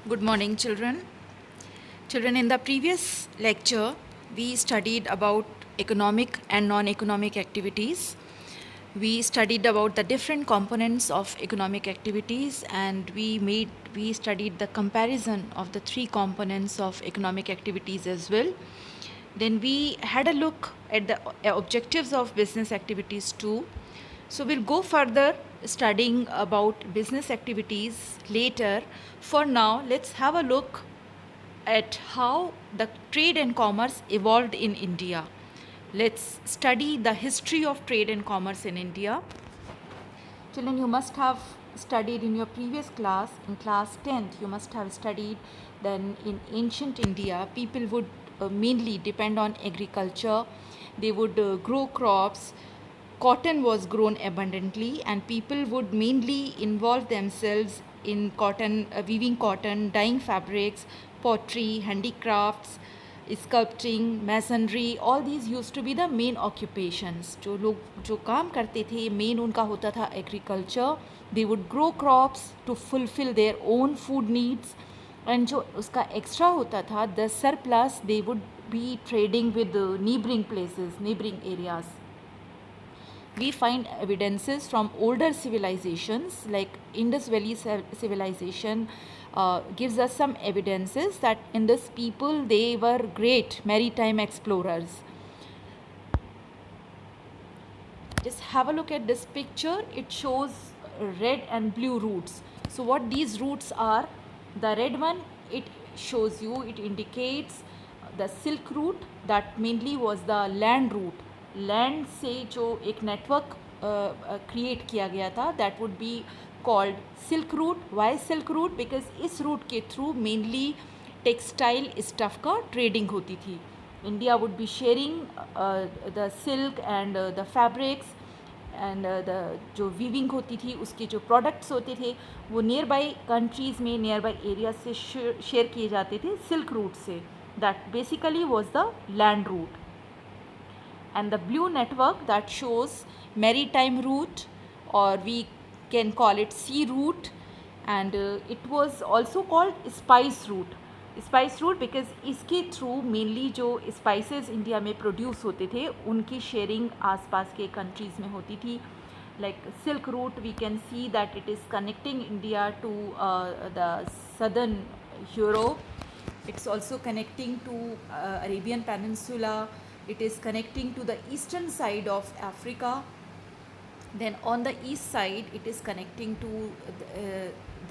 Good morning, children. Children, in the previous lecture, we studied about economic and non-economic activities. We studied about the different components of economic activities, and we studied the comparison of the three components of economic activities as well. Then we had a look at the objectives of business activities too. So we'll go further studying about business activities later. For now, let's have a look at how the trade and commerce evolved in India. Let's study the history of trade and commerce in India. Children, you must have studied in your previous class, in class 10th, you must have studied then in ancient India, people would mainly depend on agriculture. They would grow crops. Cotton was grown abundantly, and people would mainly involve themselves in cotton, weaving cotton, dyeing fabrics, pottery, handicrafts, sculpting masonry all these use to be the main occupations जो लोग जो काम करते थे main उनका होता था agriculture they would grow crops to fulfil their own food needs and जो उसका एक्स्ट्रा होता था the surplus they would be trading with neighbouring places neighbouring areas we find evidences from older civilizations like Indus Valley civilization gives us some evidences that in this people they were great maritime explorers. Just have a look at this picture. It shows red and blue roots. So what these roots are, the red one, it shows you, it indicates the silk route that mainly was the land route. Land से जो एक network create किया गया था that would be called silk route. Why silk route? Because इस route के through mainly textile stuff का trading होती थी. India would be sharing the silk and the fabrics and the जो वीविंग होती थी उसके जो प्रोडक्ट्स होते थे वो नियर बाई कंट्रीज़ में नियर बाई एरियाज से शेयर किए जाते थे सिल्क रूट से. That basically was the land route. And the blue network that shows maritime route, or we can call it sea route, and it was also called spice route. Spice route because इसके through mainly जो spices India में produce होते थे उनकी sharing आसपास के countries में होती थी. like silk route we can see that it is connecting India to the southern Europe. It's also connecting to Arabian Peninsula. It is connecting to the eastern side of Africa. Then on the east side it is connecting to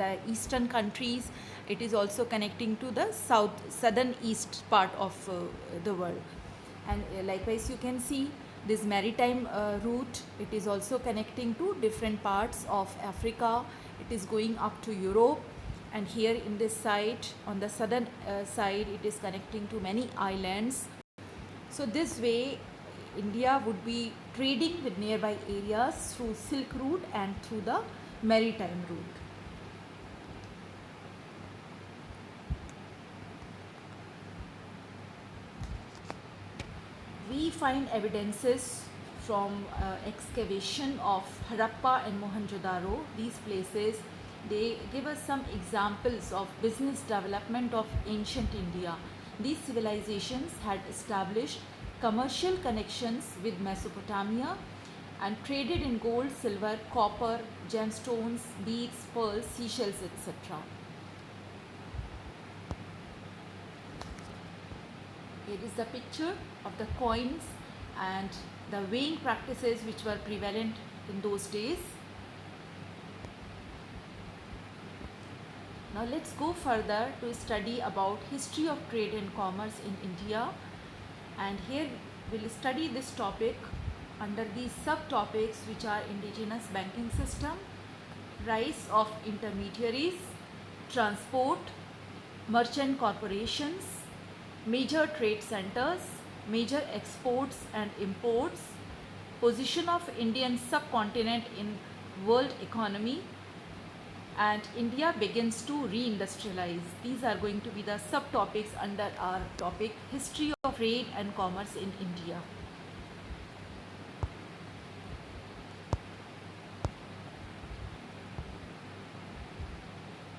the eastern countries. It is also connecting to the southern east part of the world. And likewise you can see this maritime route. It is also connecting to different parts of Africa. It is going up to Europe, and here in this side on the southern side it is connecting to many islands. So this way India would be trading with nearby areas through Silk Route and through the maritime route. We find evidences from excavation of Harappa and Mohenjo-daro. These places, they give us some examples of business development of ancient India. These civilizations had established commercial connections with Mesopotamia and traded in gold, silver, copper, gemstones, beads, pearls, seashells, etc. Here is the picture of the coins and the weighing practices which were prevalent in those days. Now let's go further to study about history of trade and commerce in India, and here we'll study this topic under these subtopics which are indigenous banking system, rise of intermediaries, transport, merchant corporations, major trade centers, major exports and imports, position of Indian subcontinent in world economy, and India begins to reindustrialize. These are going to be the subtopics under our topic history of trade and commerce in India.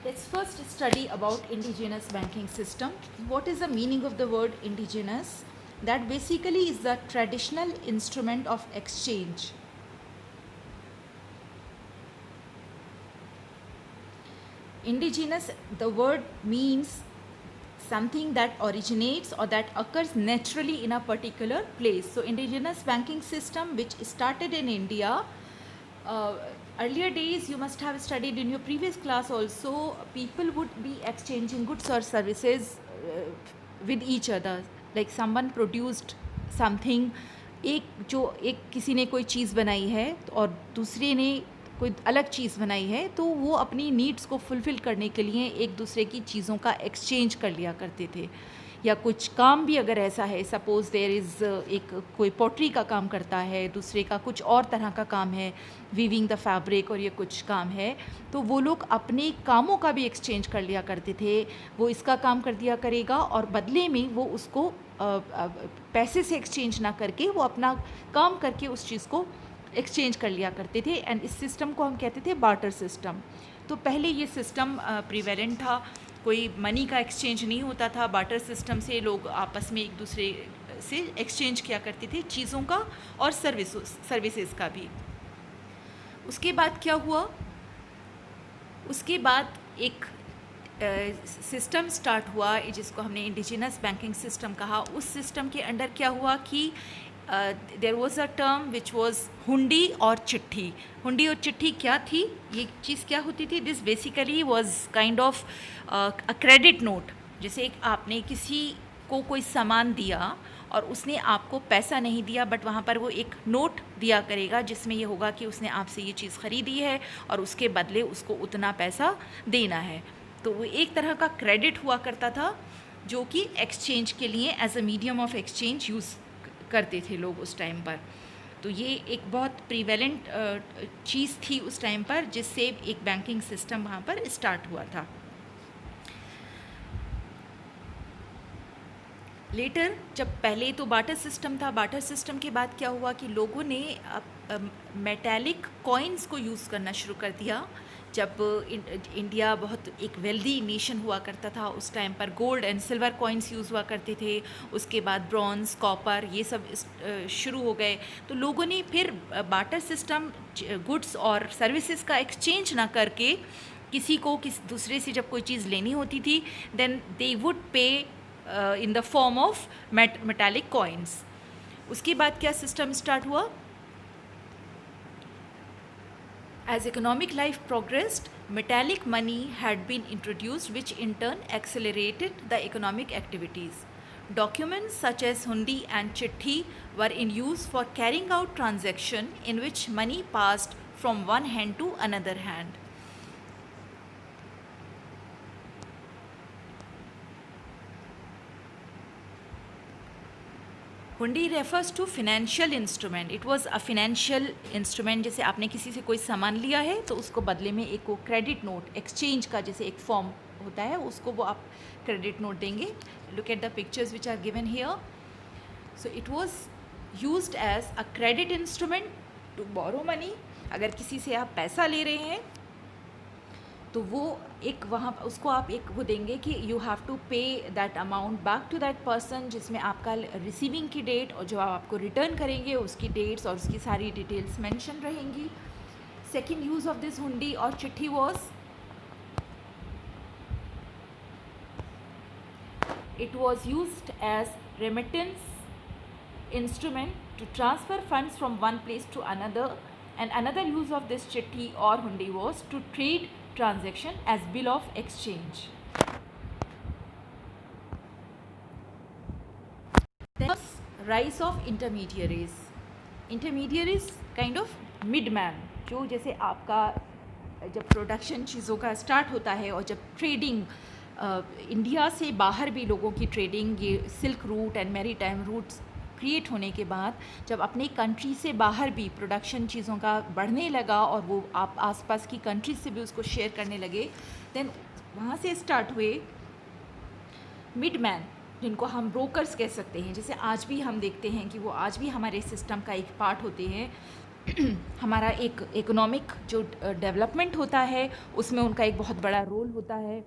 Let's first study about indigenous banking system. What is the meaning of the word indigenous? That basically is the traditional instrument of exchange. Indigenous, the word means something that originates or that occurs naturally in a particular place. So indigenous banking system, which started in India, earlier days, you must have studied in your previous class also, people would be exchanging goods or services with each other. Like someone produced something, एक किसी ने कोई चीज़ बनाई है और दूसरे ने कोई अलग चीज़ बनाई है, तो वो अपनी नीड्स को फुलफ़िल करने के लिए एक दूसरे की चीज़ों का एक्सचेंज कर लिया करते थे. या कुछ काम भी अगर ऐसा है, सपोज़ देयर इज़ एक कोई पॉटरी का काम करता है, दूसरे का कुछ और तरह का काम है, वीविंग द फैब्रिक और ये कुछ काम है, तो वो लोग अपने कामों का भी एक्सचेंज कर लिया करते थे. वो इसका काम कर दिया करेगा और बदले में वो उसको पैसे से एक्सचेंज ना करके वो अपना काम करके उस चीज़ को एक्सचेंज कर लिया करते थे. एंड इस सिस्टम को हम कहते थे बार्टर सिस्टम. तो पहले ये सिस्टम प्रिवेलेंट था, कोई मनी का एक्सचेंज नहीं होता था. बार्टर सिस्टम से लोग आपस में एक दूसरे से एक्सचेंज किया करते थे चीज़ों का और सर्विसेज का भी. उसके बाद क्या हुआ, उसके बाद एक सिस्टम स्टार्ट हुआ जिसको हमने इंडिजिनस बैंकिंग सिस्टम कहा. उस सिस्टम के अंडर क्या हुआ कि there was a term which was hundi और चिट्ठी. हुंडी और चिट्ठी क्या थी, ये चीज़ क्या होती थी? This basically was kind of a credit note. जैसे आपने किसी को कोई सामान दिया और उसने आपको पैसा नहीं दिया, बट वहाँ पर वो एक नोट दिया करेगा जिसमें ये होगा कि उसने आपसे ये चीज़ ख़रीदी है और उसके बदले उसको उतना पैसा देना है. तो वो एक तरह का क्रेडिट हुआ करता था जो कि एक्सचेंज के लिए as a medium of exchange use करते थे लोग उस टाइम पर. तो ये एक बहुत प्रीवेलेंट चीज़ थी उस टाइम पर, जिससे एक बैंकिंग सिस्टम वहाँ पर स्टार्ट हुआ था. लेटर जब पहले तो बार्टर सिस्टम था, बार्टर सिस्टम के बाद क्या हुआ कि लोगों ने मेटालिक कॉइन्स को यूज़ करना शुरू कर दिया. जब इंडिया बहुत एक वेल्दी नेशन हुआ करता था उस टाइम पर gold and silver coins use हुआ करते थे. उसके बाद ब्रॉन्ज, कॉपर, ये सब शुरू हो गए. तो लोगों ने फिर बार्टर सिस्टम गुड्स और सर्विसेज का एक्सचेंज ना करके किसी को दूसरे से जब कोई चीज़ लेनी होती थी, देन दे वुड पे in the form of metallic coins. उसके बाद क्या सिस्टम स्टार्ट हुआ? As economic life progressed, metallic money had been introduced, which in turn accelerated the economic activities. Documents such as hundi and chitti were in use for carrying out transaction in which money passed from one hand to another hand. Hundi refers to financial instrument. It was a financial instrument. जैसे आपने किसी से कोई सामान लिया है तो उसको बदले में एक वो क्रेडिट नोट एक्सचेंज का जैसे एक फॉर्म होता है, उसको वो आप क्रेडिट नोट देंगे. Look at the pictures which are given here. So it was used as a credit instrument to borrow money. अगर किसी से आप पैसा ले रहे हैं तो वो एक वहाँ उसको आप एक वो देंगे कि you have to pay that amount back to that person, जिसमें आपका रिसीविंग की डेट और जो आप आपको रिटर्न करेंगे उसकी डेट्स और उसकी सारी डिटेल्स मेंशन रहेंगी. सेकंड यूज़ ऑफ दिस हुंडी और चिट्ठी was it was used as remittance instrument to transfer funds from one place to another. And another use of this chitti or hundi was to trade transaction as bill of exchange. Then rise of intermediaries. Intermediaries kind of midman, जो जैसे आपका जब production चीज़ों का start होता है और जब ट्रेडिंग इंडिया से बाहर भी लोगों की ट्रेडिंग, ये silk route and maritime routes create होने के बाद जब अपने कंट्री से बाहर भी प्रोडक्शन चीज़ों का बढ़ने लगा और वो आप आसपास की कंट्री से भी उसको शेयर करने लगे, देन वहाँ से स्टार्ट हुए मिडमैन, जिनको हम ब्रोकर्स कह सकते हैं. जैसे आज भी हम देखते हैं कि वो आज भी हमारे सिस्टम का एक पार्ट होते हैं. हमारा एक इकोनॉमिक जो डेवलपमेंट होता है उसमें उनका एक बहुत बड़ा रोल होता है,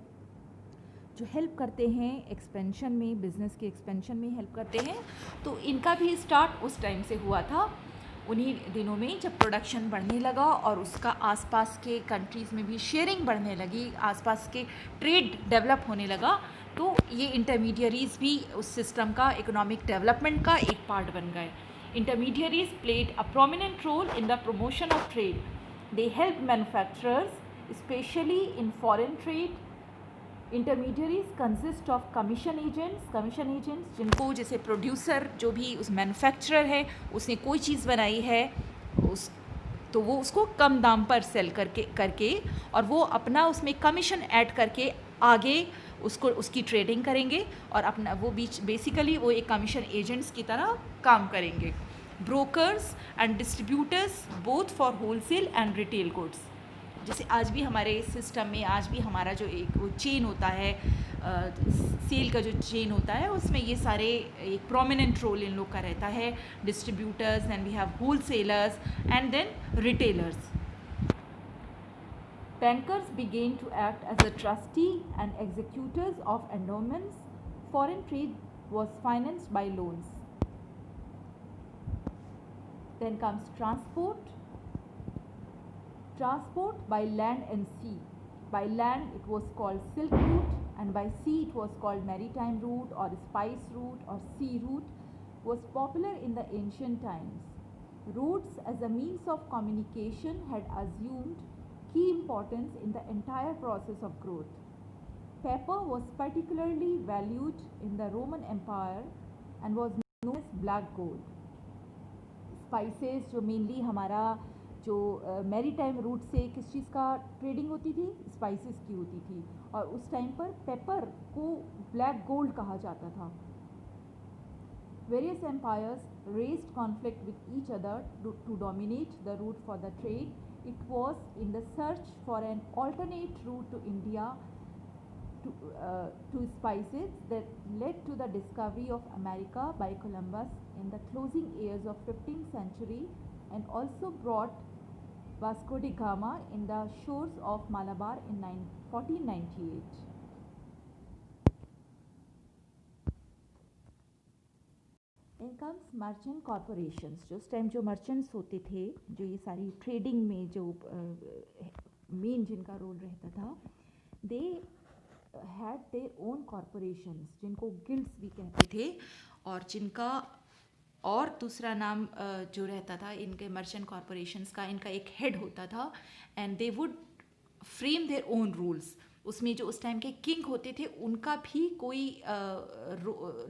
जो हेल्प करते हैं एक्सपेंशन में, बिज़नेस के एक्सपेंशन में हेल्प करते हैं। तो इनका भी स्टार्ट उस टाइम से हुआ था, उन्हीं दिनों में जब प्रोडक्शन बढ़ने लगा और उसका आसपास के कंट्रीज़ में भी शेयरिंग बढ़ने लगी, आसपास के ट्रेड डेवलप होने लगा, तो ये इंटरमीडियरीज़ भी उस सिस्टम का, इकोनॉमिक डेवलपमेंट का एक पार्ट बन गए। Intermediaries played a prominent role in the promotion of trade. They helped manufacturers, especially in foreign trade. Intermediaries consist of commission agents जिनको, जैसे प्रोड्यूसर जो भी उस मैन्युफैक्चरर है, उसने कोई चीज़ बनाई है उस, तो वो उसको कम दाम पर सेल करके और वो अपना उसमें कमीशन ऐड करके आगे उसको उसकी ट्रेडिंग करेंगे और अपना वो बीच बेसिकली वो एक कमीशन एजेंट्स की तरह काम करेंगे। Brokers and distributors both for wholesale and retail goods. जैसे आज भी हमारे सिस्टम में, आज भी हमारा जो एक वो चेन होता है, सेल का जो चेन होता है, उसमें ये सारे एक प्रोमिनेंट रोल इन लोग का रहता है। Distributors, and we have wholesalers and then retailers. Bankers began to act as a trustee and executors of endowments. Foreign trade was financed by loans. Then comes transport. Transport by land and sea. By land it was called Silk Route, and by sea it was called Maritime Route or Spice Route or Sea Route, was popular in the ancient times. Routes as a means of communication had assumed key importance in the entire process of growth. Pepper was particularly valued in the Roman Empire and was known as black gold. Spices जो mainly हमारा जो maritime route से किस चीज़ का trading होती थी, spices की होती थी, और उस टाइम पर पेपर को ब्लैक गोल्ड कहा जाता था। Various empires raised conflict with each other to dominate the route for the trade. It was in the search for an alternate route to India to spices that led to the discovery of America by Columbus in the closing years of 15th century, and also brought Vasco da Gama in the shores of Malabar in 1498. Then comes merchant corporations. जो उस time जो merchants होते थे, जो ये सारी trading में जो मेन जिनका रोल रहता था, they had their own corporations, जिनको गिल्ड्स भी कहते थे, और जिनका और दूसरा नाम जो रहता था इनके मर्चेंट कॉरपोरेशंस का, इनका एक हेड होता था, and they would frame there own rules. उसमें जो उस टाइम के किंग होते थे उनका भी कोई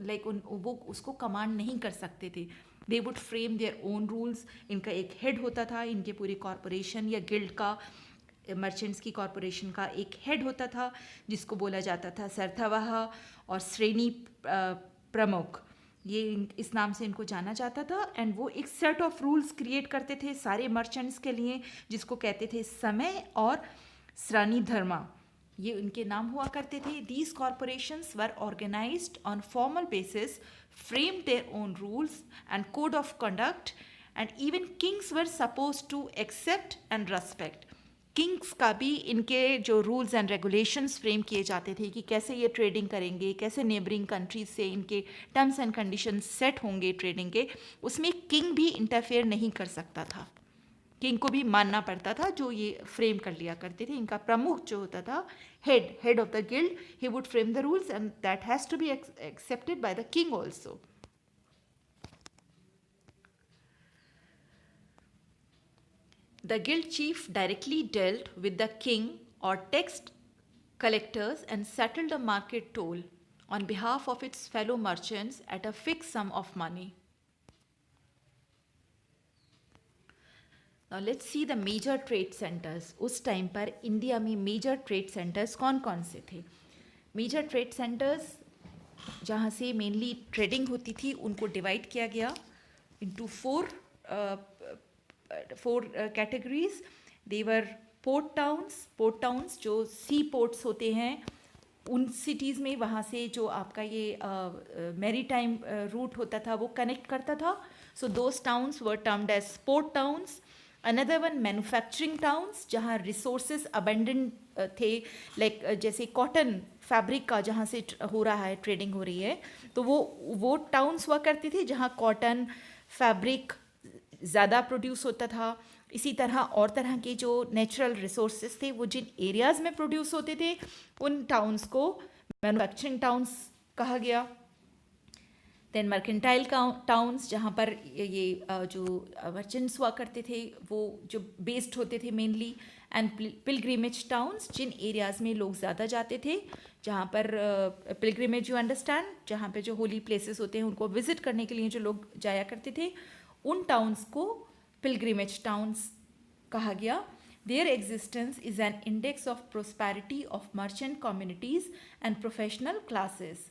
लाइक वो उसको कमांड नहीं कर सकते थे। They would frame there own rules. इनका एक हेड होता था, इनके पूरे कॉरपोरेशन या गिल्ड का, मर्चेंट्स की कॉरपोरेशन का एक हेड होता था जिसको बोला जाता था सरथावाह और श्रेणी प्रमुख, ये इस नाम से इनको जाना जाता था। एंड वो एक सेट ऑफ रूल्स क्रिएट करते थे सारे मर्चेंट्स के लिए, जिसको कहते थे समय और श्रेणी धर्मा, ये उनके नाम हुआ करते थे। These corporations were organised on formal basis, framed their own rules and code of conduct, and even kings were suppose to accept and respect. Kings का भी इनके जो रूल्स एंड रेगुलेशंस फ्रेम किए जाते थे कि कैसे ये ट्रेडिंग करेंगे, कैसे नेबरिंग कंट्रीज से इनके टर्म्स एंड कंडीशंस सेट होंगे ट्रेडिंग के, उसमें किंग भी इंटरफेयर नहीं कर सकता था। किंग को भी मानना पड़ता था, जो ये फ्रेम कर लिया करते थे। इनका प्रमुख जो होता था, head of the guild, he would frame the rules and that has to be accepted by the king also. The guild chief directly dealt with the king or tax collectors and settled a market toll on behalf of its fellow merchants at a fixed sum of money. Now let's see the major trade centers. उस time पर India में major trade centres कौन कौन से थे? Major trade centres जहाँ से mainly trading होती थी उनको डिवाइड किया गया इनटू फोर कैटेगरीज। देवर पोर्ट टाउन्स जो सी पोर्ट्स होते हैं, उन सिटीज़ में वहाँ से जो आपका ये मैरीटाइम रूट होता था वो कनेक्ट करता था। So those towns were termed as port towns. Another one manufacturing towns, जहाँ रिसोर्सेज अबेंडेंट थे, लाइक जैसे कॉटन फैब्रिक का जहाँ से हो रहा है, ट्रेडिंग हो रही है, तो वो टाउन्स हुआ करती थी जहाँ कॉटन फैब्रिक ज़्यादा प्रोड्यूस होता था। इसी तरह और तरह के जो नेचुरल रिसोर्सेज थे वो जिन एरियाज़ में प्रोड्यूस होते थे, उन टाउन्स को मैन्युफैक्चरिंग टाउन्स कहा गया। देन मर्केंटाइल टाउन्स, जहाँ पर जो मर्चेंट्स हुआ करते थे वो जो बेस्ड होते थे मेनली। एंड पिलग्रिमेज टाउन्स, जिन एरियाज़ में लोग ज़्यादा जाते थे, जहाँ पर पिलग्रिमेज, यू अंडरस्टैंड, जहाँ पे जो होली प्लेसेस होते हैं उनको विजिट करने के लिए जो लोग जाया करते थे, उन टाउन्स को पिलग्रिमेज टाउन्स कहा गया। Their existence is an index of prosperity of merchant communities and professional classes.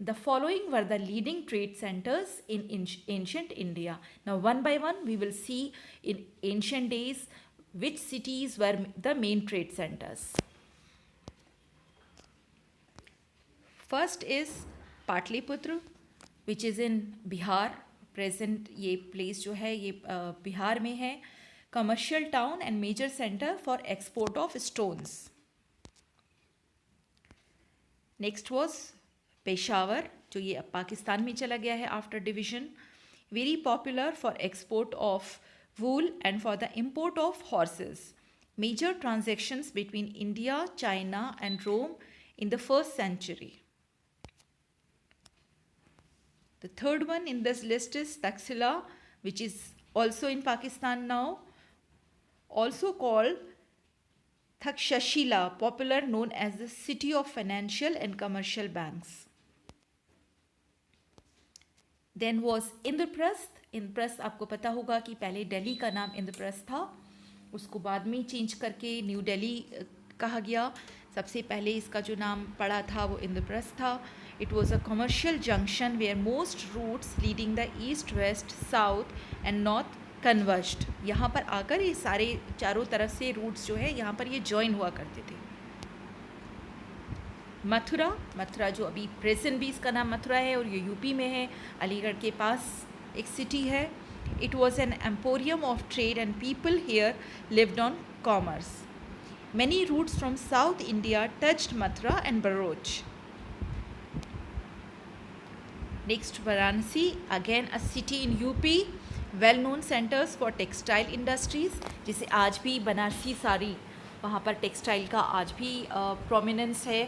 The following were the leading trade centers in ancient India. Now, one by one, we will see in ancient days which cities were the main trade centers. First is Patliputra, which is in Bihar. Present ये place जो है ये बिहार में है. Commercial town and major center for export of stones. Next was Peshawar, जो ये अब पाकिस्तान में चला गया है after division. Very popular for export of wool and for the import of horses. Major transactions between India, China and Rome in the 1st century. The third one in this list is Taxila, which is also in Pakistan now, also called Takshashila, popular known as the city of financial and commercial banks. Then was Indraprastha. Indraprastha आपको पता होगा कि पहले दिल्ली का नाम इंद्रप्रस्थ था, उसको बाद में चेंज करके न्यू दिल्ली कहा गया. सबसे पहले इसका जो नाम पड़ा था वो इंद्रप्रस्थ था. It was a commercial junction where most routes leading the east, west, south and north converged. यहाँ पर आकर ये सारे चारों तरफ से रूट्स जो है यहाँ पर ये ज्वाइन हुआ करते थे. मथुरा, मथुरा जो अभी प्रेजेंट भी इसका नाम मथुरा है और ये यूपी में है, अलीगढ़ के पास एक सिटी है. It was an emporium of trade and people here lived on commerce. Many routes from south India touched Mathura and Broach. Next Varanasi, again a city in UP, well known centres for textile industries. जिसे आज भी बनारसी साड़ी, वहाँ पर textile का आज भी prominence है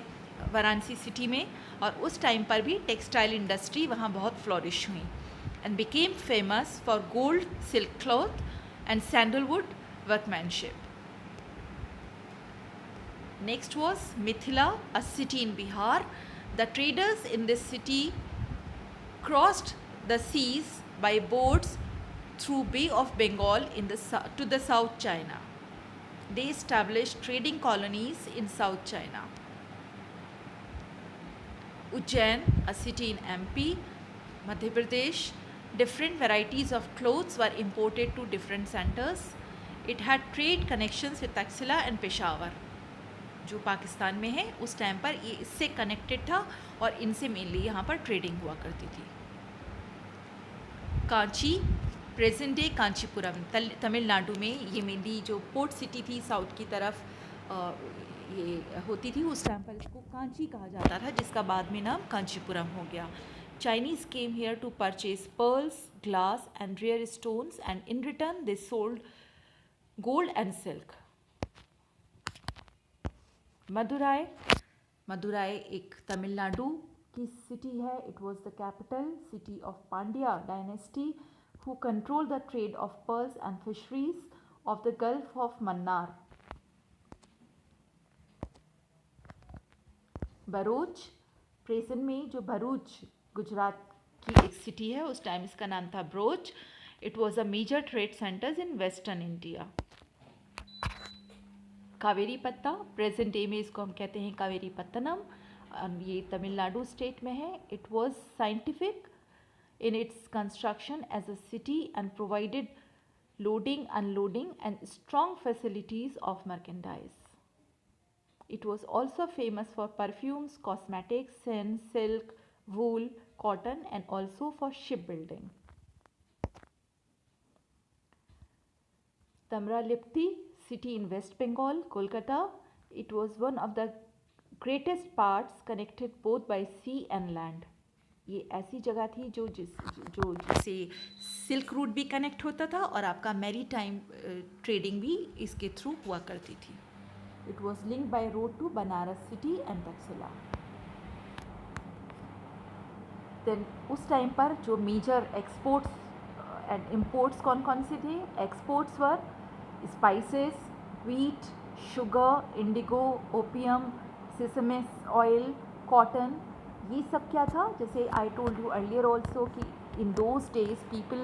Varanasi city में. और उस टाइम पर भी टेक्सटाइल इंडस्ट्री वहाँ बहुत फ्लोरिश हुई and became famous for gold, silk cloth and sandalwood workmanship. Next was Mithila, a city in Bihar. The traders in this city crossed the seas by boats through Bay of Bengal to the South China. They established trading colonies in South China. Ujjain, a city in MP, Madhya Pradesh. Different varieties of clothes were imported to different centers. It had trade connections with Taxila and Peshawar, जो पाकिस्तान में है. उस time पर ये इससे connected था और इनसे मेनली यहाँ पर ट्रेडिंग हुआ करती थी. कांची, प्रेजेंट डे कांचीपुरम, तमिलनाडु में. ये मेनली जो पोर्ट सिटी थी साउथ की तरफ ये होती थी, उस टाइम पर इसको कांची कहा जाता था, जिसका बाद में नाम कांचीपुरम हो गया. Chinese came here to purchase pearls, glass and rare stones and in return they sold gold and silk. Madurai, Madurai एक तमिलनाडु की सिटी है. It was the capital city of Pandya dynasty who control the trade of pearls and fisheries of the gulf of Mannar. Bharuch, present में जो भरूच गुजरात की एक city है, उस time इसका नाम था Bharuch. It was a major trade centers in western India. Kaveri Patta, present day में इसको हम कहते हैं कावेरी पत्तनम. ये तमिलनाडु स्टेट में है. It was scientific in its construction as a city and provided loading, unloading and strong facilities of merchandise. It was also famous for perfumes, cosmetics, sin, silk, wool, cotton and also for shipbuilding. Tamralipti city in West Bengal, Kolkata. It was one of the greatest parts connected both by sea and land. ये ऐसी जगह थी जिससे silk route भी connect होता था और आपका मैरी टाइम ट्रेडिंग भी इसके थ्रू हुआ करती थी. It was link by road to Banaras city and Taxila. Then उस टाइम पर जो मेजर एक्सपोर्ट्स एंड इम्पोर्ट्स कौन कौन से थे? Exports were spices, wheat, sugar, indigo, opium, sesamum oil, cotton. ये सब क्या था? जैसे I told you earlier also कि in those days people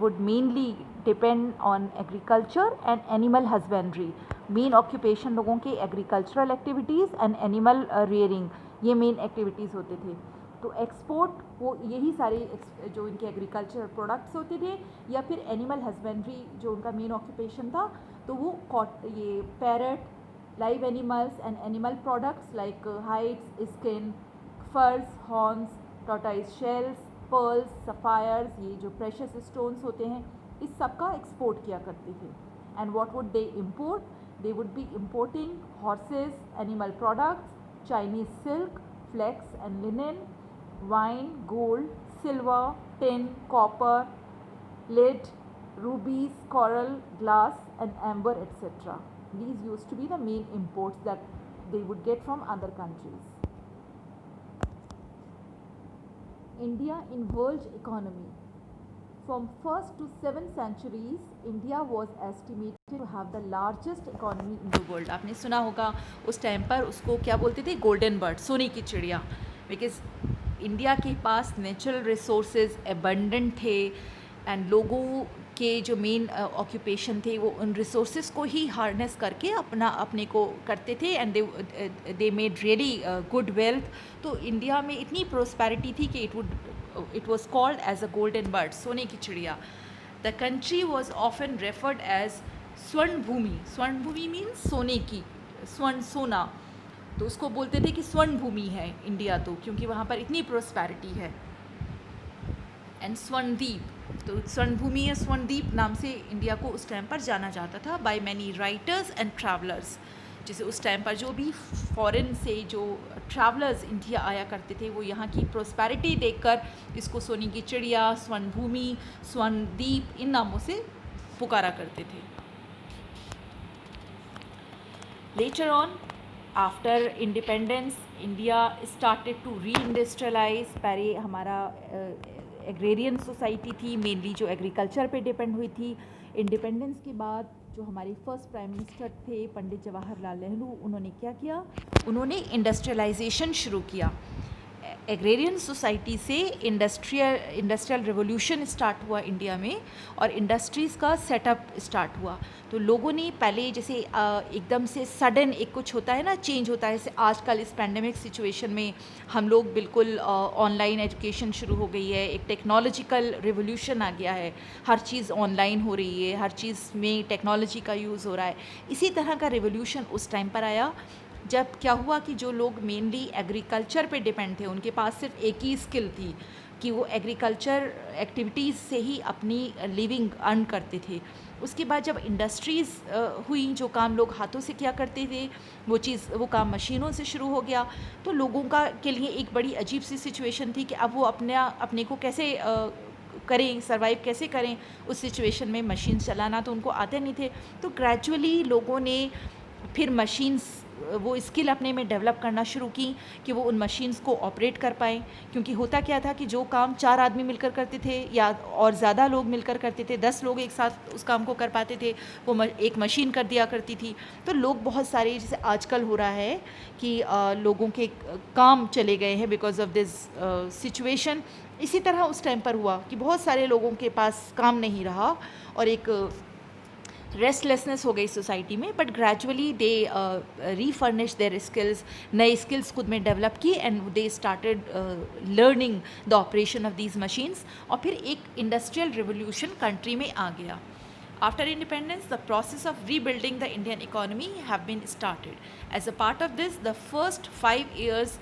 would mainly depend on agriculture and animal husbandry. Main occupation लोगों के agricultural activities and animal rearing, ये main activities होते थे. तो एक्सपोर्ट वो यही सारे जो इनके एग्रीकल्चर प्रोडक्ट्स होते थे या फिर एनिमल हस्बेंड्री जो उनका मेन ऑक्यूपेशन था, तो वो ये parrot, live animals and animal products like hides, skin, furs, horns, tortoise shells, pearls, sapphires, ये जो प्रेशियस स्टोन्स होते हैं, इस सब का एक्सपोर्ट किया करते थे. And what would they import? They would be importing horses, animal products, Chinese silk, flax and linen, wine, gold, silver, tin, copper, lead, rubies, coral, glass and amber, etc. These used to be the main imports that they would get from other countries. India in world economy. From 1st to 7th centuries, India was estimated to have the largest economy in the world. आपने सुना होगा उस time पर उसको क्या बोलते थे? Golden bird, सोने की चिड़िया. बिकॉज इंडिया के पास नेचुरल रिसोर्सेज एबंडेंट थे एंड लोगों के जो मेन ऑक्यूपेशन थे वो उन रिसोर्सेज को ही हार्नेस करके अपने को करते थे and they made really good wealth. तो इंडिया में इतनी प्रोस्पेरिटी थी कि it was called as a golden bird, सोने की चिड़िया. The country was often referred as Swarna Bhumi. स्वर्ण भूमि मीन्स सोने की, स्वर्ण सोना. तो उसको बोलते थे कि स्वर्ण भूमि है इंडिया, तो क्योंकि वहाँ पर इतनी प्रोस्पेरिटी है. एंड स्वर्णद्वीप, तो स्वर्ण भूमि या स्वर्णद्वीप नाम से इंडिया को उस टाइम पर जाना जाता था by many writers and travellers. जैसे उस टाइम पर जो भी फॉरेन से जो ट्रैवलर्स इंडिया आया करते थे वो यहाँ की प्रोस्पेरिटी देखकर इसको सोने की चिड़िया, स्वर्ण भूमि, स्वर्णद्वीप इन नामों से पुकारा करते थे. Later on after independence India started to reindustrialize. पहले हमारा एग्रेरियन सोसाइटी थी, मेनली जो एग्रीकल्चर पे डिपेंड हुई थी. इंडिपेंडेंस के बाद जो हमारे फर्स्ट प्राइम मिनिस्टर थे पंडित जवाहरलाल नेहरू, उन्होंने क्या किया? उन्होंने इंडस्ट्रियलाइजेशन शुरू किया. एग्रेरियन सोसाइटी से इंडस्ट्रियल रिवोल्यूशन स्टार्ट हुआ इंडिया में और इंडस्ट्रीज़ का सेटअप स्टार्ट हुआ. तो लोगों ने पहले जैसे एकदम से सडन एक कुछ होता है ना, चेंज होता है. जैसे आजकल इस पैंडेमिक सिचुएशन में हम लोग बिल्कुल ऑनलाइन एजुकेशन शुरू हो गई है, एक टेक्नोलॉजिकल रिवोल्यूशन आ गया है, हर चीज़ ऑनलाइन हो रही है, हर चीज़ में टेक्नोलॉजी का यूज़ हो रहा है. इसी तरह का रिवोल्यूशन उस टाइम पर आया जब क्या हुआ कि जो लोग मेनली एग्रीकल्चर पे डिपेंड थे, उनके पास सिर्फ एक ही स्किल थी कि वो एग्रीकल्चर एक्टिविटीज़ से ही अपनी लिविंग अर्न करते थे. उसके बाद जब इंडस्ट्रीज़ हुई, जो काम लोग हाथों से किया करते थे वो काम मशीनों से शुरू हो गया. तो लोगों का के लिए एक बड़ी अजीब सी सिचुएशन थी कि अब वो अपने को कैसे करें, सर्वाइव कैसे करें उस सिचुएशन में. मशीन चलाना तो उनको आते नहीं थे. तो ग्रेजुअली लोगों ने फिर मशीन्स वो स्किल अपने में डेवलप करना शुरू की कि वो उन मशीन्स को ऑपरेट कर पाएँ. क्योंकि होता क्या था कि जो काम 4 आदमी मिलकर करते थे या और ज़्यादा लोग मिलकर करते थे, 10 लोग एक साथ उस काम को कर पाते थे, वो एक मशीन कर दिया करती थी. तो लोग बहुत सारे, जैसे आजकल हो रहा है कि लोगों के काम चले गए हैं बिकॉज ऑफ दिस सिचुएशन. इसी तरह उस टाइम पर हुआ कि बहुत सारे लोगों के पास काम नहीं रहा और एक रेस्टलेसनेस हो गई सोसाइटी में. But gradually they refurnish their skills, नए स्किल्स खुद में डेवलप किए and they started learning the operation of these machines. और फिर एक इंडस्ट्रियल रिवोल्यूशन कंट्री में आ गया. After independence, the process of rebuilding the Indian economy have been started. As a part of this, the first 5 years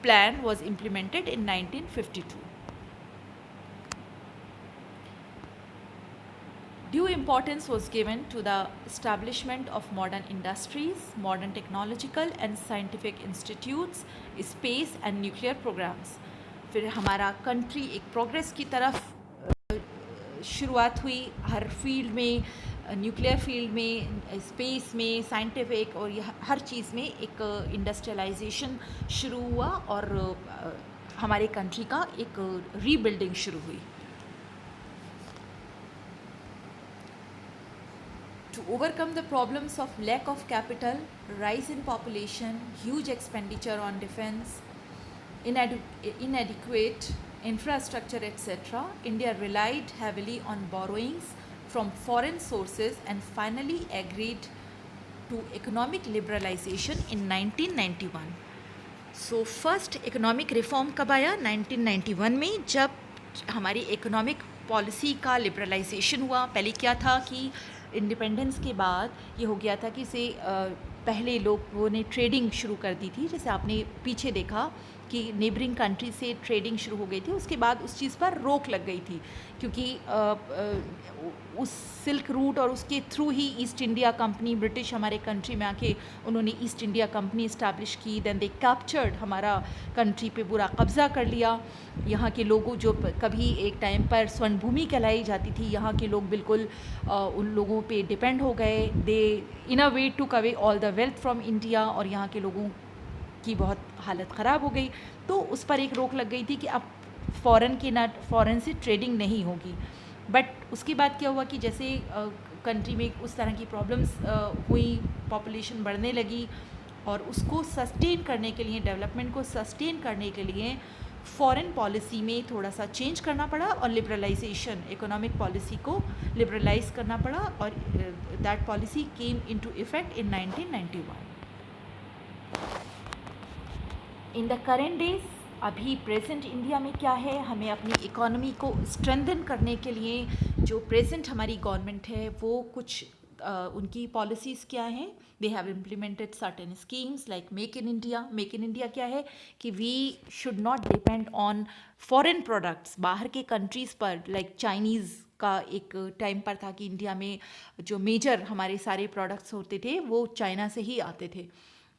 plan was implemented in 1952. Undue importance was given to the establishment of modern industries, modern technological and scientific institutes, space and nuclear programs. फिर हमारा country एक progress की तरफ शुरुआत हुई, हर field में, nuclear field में, space में, साइंटिफिक और हर चीज़ में एक इंडस्ट्रियलाइजेशन शुरू हुआ और हमारे कंट्री का एक रीबिल्डिंग शुरू हुई. To overcome the problems of lack of capital, rise in population, huge expenditure on defense, inadequate infrastructure, etc., India relied heavily on borrowings from foreign sources and finally agreed to economic liberalization in 1991. So first economic reform कब आया? 1991 में, जब हमारी economic policy का liberalisation हुआ. पहले क्या था कि इंडिपेंडेंस के बाद ये हो गया था कि से पहले लोगों ने ट्रेडिंग शुरू कर दी थी. जैसे आपने पीछे देखा कि नेबरिंग कंट्री से ट्रेडिंग शुरू हो गई थी. उसके बाद उस चीज़ पर रोक लग गई थी क्योंकि उस सिल्क रूट और उसके थ्रू ही ईस्ट इंडिया कंपनी, ब्रिटिश हमारे कंट्री में आके उन्होंने ईस्ट इंडिया कंपनी इस्टेब्लिश की. देन दे कैप्चर्ड हमारा कंट्री पे पूरा कब्ज़ा कर लिया. यहाँ के लोगों, जो कभी एक टाइम पर स्वर्ण भूमि कहलाई जाती थी, यहाँ के लोग बिल्कुल उन लोगों पे डिपेंड हो गए. They in a way took away all the wealth from India और यहाँ के लोगों की बहुत हालत ख़राब हो गई. तो उस पर एक रोक लग गई थी कि अब फ़ॉरेन से ट्रेडिंग नहीं होगी. बट उसके बाद क्या हुआ कि जैसे कंट्री में उस तरह की प्रॉब्लम्स हुई, पॉपुलेशन बढ़ने लगी और उसको सस्टेन करने के लिए, डेवलपमेंट को सस्टेन करने के लिए फॉरेन पॉलिसी में थोड़ा सा चेंज करना पड़ा और लिबरलाइजेशन, इकोनॉमिक पॉलिसी को लिबरलाइज करना पड़ा और that policy came into effect in 1991. In the current days, अभी प्रेजेंट इंडिया में क्या है, हमें अपनी इकोनॉमी को स्ट्रेंथन करने के लिए जो प्रेजेंट हमारी गवर्नमेंट है वो कुछ उनकी पॉलिसीज़ क्या हैं. They have implemented certain schemes like make in India. Make in India क्या है कि we should not depend on foreign products, बाहर के कंट्रीज़ पर. लाइक चाइनीज़ का एक टाइम पर था कि इंडिया में जो मेजर हमारे सारे प्रोडक्ट्स होते थे वो चाइना से ही आते थे.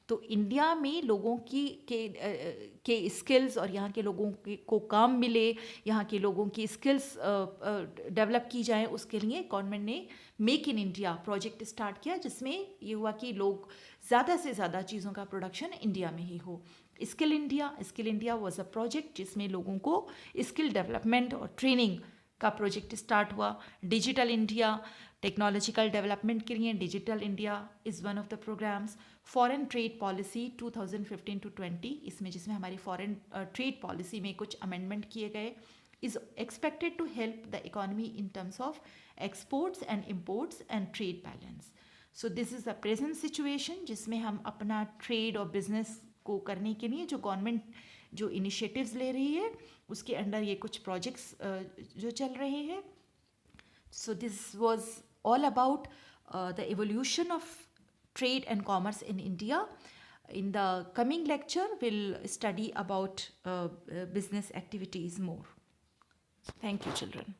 तो इंडिया में लोगों की के स्किल्स और यहाँ के लोगों को काम मिले, यहाँ के लोगों की स्किल्स डेवलप की जाए, उसके लिए गवर्नमेंट ने make in India project start किया, जिसमें ये हुआ कि लोग ज़्यादा से ज़्यादा चीज़ों का प्रोडक्शन इंडिया में ही हो. Skill India was a project जिसमें लोगों को स्किल डेवलपमेंट और ट्रेनिंग का प्रोजेक्ट स्टार्ट हुआ. डिजिटल इंडिया, टेक्नोलॉजिकल डेवलपमेंट के लिए digital India is one of the programs. Foreign trade policy 2015 to 20, इसमें जिसमें हमारी फॉरेन ट्रेड पॉलिसी में कुछ अमेंडमेंट किए गए, is expected to help the economy in terms of exports and imports and trade balance. So this is the present situation जिसमें हम अपना ट्रेड और बिजनेस को करने के लिए जो गवर्नमेंट जो इनिशिएटिव्स ले रही है उसके अंडर ये कुछ प्रोजेक्ट्स जो चल रहे हैं. So this was all about the evolution of trade and commerce in India. In the coming lecture, we'll study about business activities more. Thank you, children.